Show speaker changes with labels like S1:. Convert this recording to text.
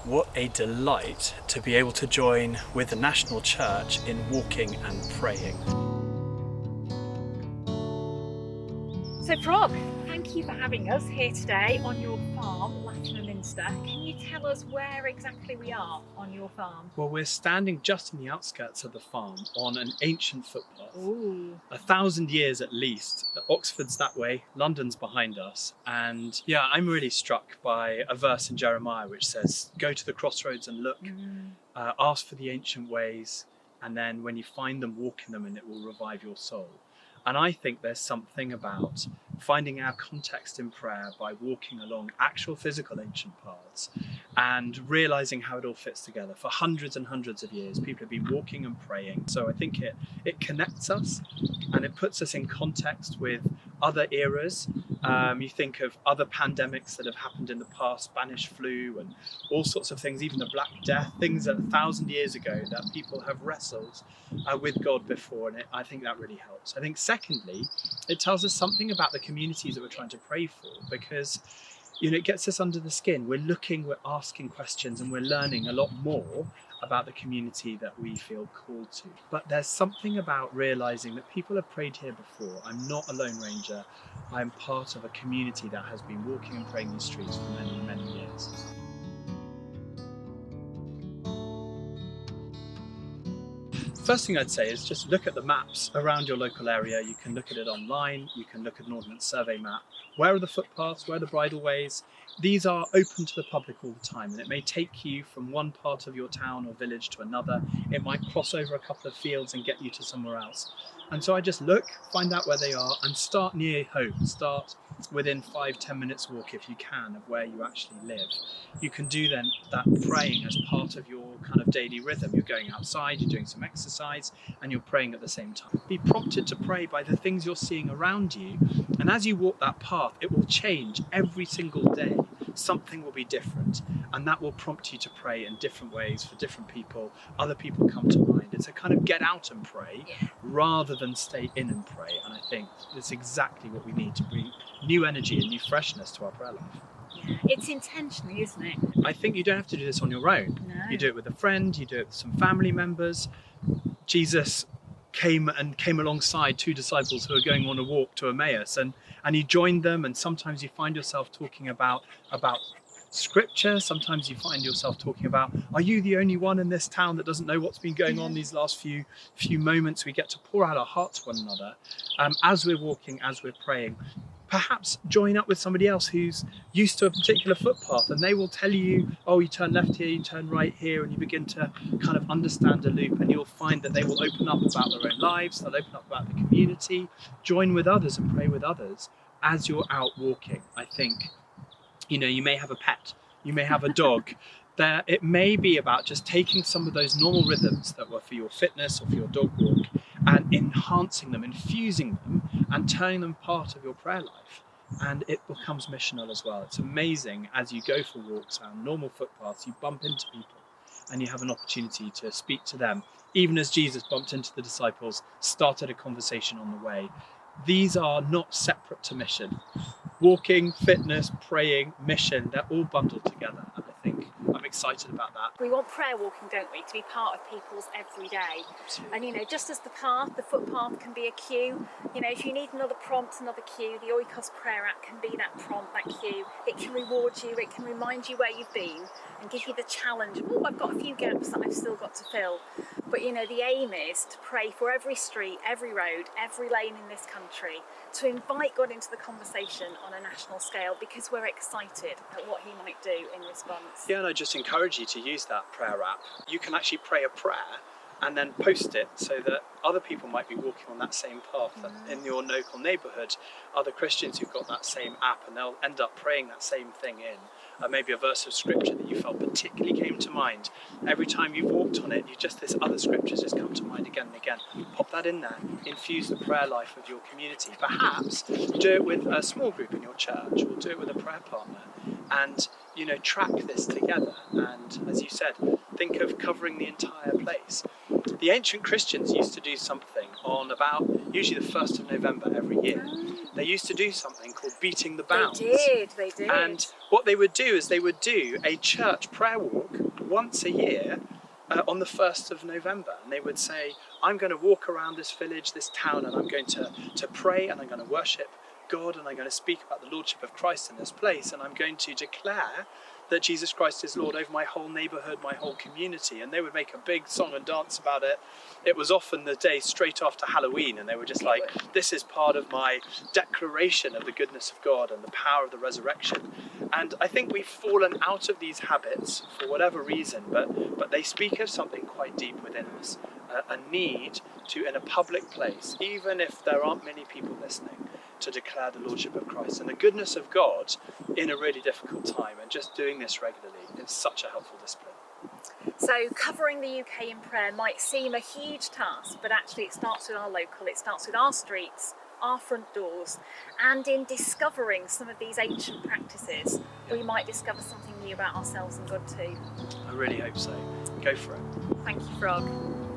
S1: What a delight to be able to join with the National Church in walking and praying.
S2: So Frog, thank you for having us here today on your farm, Latimer Minster. Can you tell us where exactly we are on your farm?
S1: Well, we're standing just in the outskirts of the farm on an ancient footpath.
S2: Ooh.
S1: 1,000 years at least. Oxford's that way, London's behind us. And yeah, I'm really struck by a verse in Jeremiah which says, go to the crossroads and look, ask for the ancient ways, and then when you find them, walk in them and it will revive your soul. And I think there's something about finding our context in prayer by walking along actual physical ancient paths and realizing how it all fits together. For hundreds and hundreds of years, people have been walking and praying. So I think it connects us and it puts us in context with other eras. You think of other pandemics that have happened in the past, Spanish flu and all sorts of things, even the Black Death, things that 1,000 years ago that people have wrestled with God before, and I think that really helps. I think secondly, it tells us something about the communities that we're trying to pray for, because it gets us under the skin. We're looking, we're asking questions, and we're learning a lot more about the community that we feel called to. But there's something about realizing that people have prayed here before. I'm not a lone ranger. I'm part of a community that has been walking and praying these streets for many, many years. First thing I'd say is just look at the maps around your local area. You can look at it online, you can look at an Ordnance Survey map. Where are the footpaths, where are the bridleways? These are open to the public all the time, and it may take you from one part of your town or village to another. It might cross over a couple of fields and get you to somewhere else. And so I just look, find out where they are, and start near home. Start within 5-10 minutes walk if you can of where you actually live. You can do then that praying as part of your kind of daily rhythm. You're going outside, you're doing some exercise, and you're praying at the same time. Be prompted to pray by the things you're seeing around you, and as you walk that path, it will change every single day. Something will be different, and that will prompt you to pray in different ways for different people. Other people come to mind. It's a kind of get out and pray rather than stay in and pray, and I think it's exactly what we need to bring new energy and new freshness to our prayer life.
S2: Yeah, it's intentionally, isn't it?
S1: I think you don't have to do this on your own.
S2: No.
S1: You do it with a friend, you do it with some family members. Jesus came alongside two disciples who were going on a walk to Emmaus, and he joined them, and sometimes you find yourself talking about scripture. Sometimes you find yourself talking about, are you the only one in this town that doesn't know what's been going on these last few moments? We get to pour out our heart to one another as we're walking, as we're praying. Perhaps join up with somebody else who's used to a particular footpath, and they will tell you, oh, you turn left here, you turn right here, and you begin to kind of understand a loop, and you'll find that they will open up about their own lives, they'll open up about the community. Join with others and pray with others as you're out walking. I think, you may have a pet, you may have a dog. It may be about just taking some of those normal rhythms that were for your fitness or for your dog walk and enhancing them, infusing them, and turning them part of your prayer life. And it becomes missional as well. It's amazing as you go for walks on normal footpaths, you bump into people and you have an opportunity to speak to them. Even as Jesus bumped into the disciples, started a conversation on the way. These are not separate to mission. Walking, fitness, praying, mission, they're all bundled together. And I think I'm excited about that.
S2: We want prayer walking, don't we, to be part of people's everyday.
S1: Absolutely.
S2: And just as the footpath can be a cue, if you need another prompt, another cue, the Oikos prayer app can be that prompt, that cue. It can reward you, it can remind you where you've been and give you the challenge. Oh, I've got a few gaps that I've still got to fill. But the aim is to pray for every street, every road, every lane in this country, to invite God into the conversation on a national scale, because we're excited at what he might do in response.
S1: Yeah, and I just encourage you to use that prayer app. You can actually pray a prayer and then post it so that other people might be walking on that same path in your local neighbourhood, other Christians who've got that same app, and they'll end up praying that same thing in. Maybe a verse of scripture that you felt particularly came to mind. Every time you've walked on it, this other scriptures just come to mind again and again. Pop that in there. Infuse the prayer life of your community. Perhaps do it with a small group in your church, or do it with a prayer partner. And, track this together. And as you said, think of covering the entire place. The ancient Christians used to do something on about usually the 1st of November every year. They used to do something called beating the bounds.
S2: They did.
S1: And what they would do is they would do a church prayer walk once a year on the 1st of November. And they would say, I'm going to walk around this village, this town, and I'm going to pray, and I'm going to worship God, and I'm going to speak about the Lordship of Christ in this place, and I'm going to declare that Jesus Christ is Lord over my whole neighbourhood, my whole community. And they would make a big song and dance about it. It was often the day straight after Halloween, and they were just like, this is part of my declaration of the goodness of God and the power of the resurrection. And I think we've fallen out of these habits for whatever reason, but they speak of something quite deep within us, a need to, in a public place, even if there aren't many people listening, to declare the Lordship of Christ and the goodness of God in a really difficult time. And just doing this regularly is such a helpful discipline.
S2: So covering the UK in prayer might seem a huge task, but actually it starts with our local, it starts with our streets, our front doors, and in discovering some of these ancient practices, we might discover something new about ourselves and God too.
S1: I really hope so. Go for it.
S2: Thank you, Frog.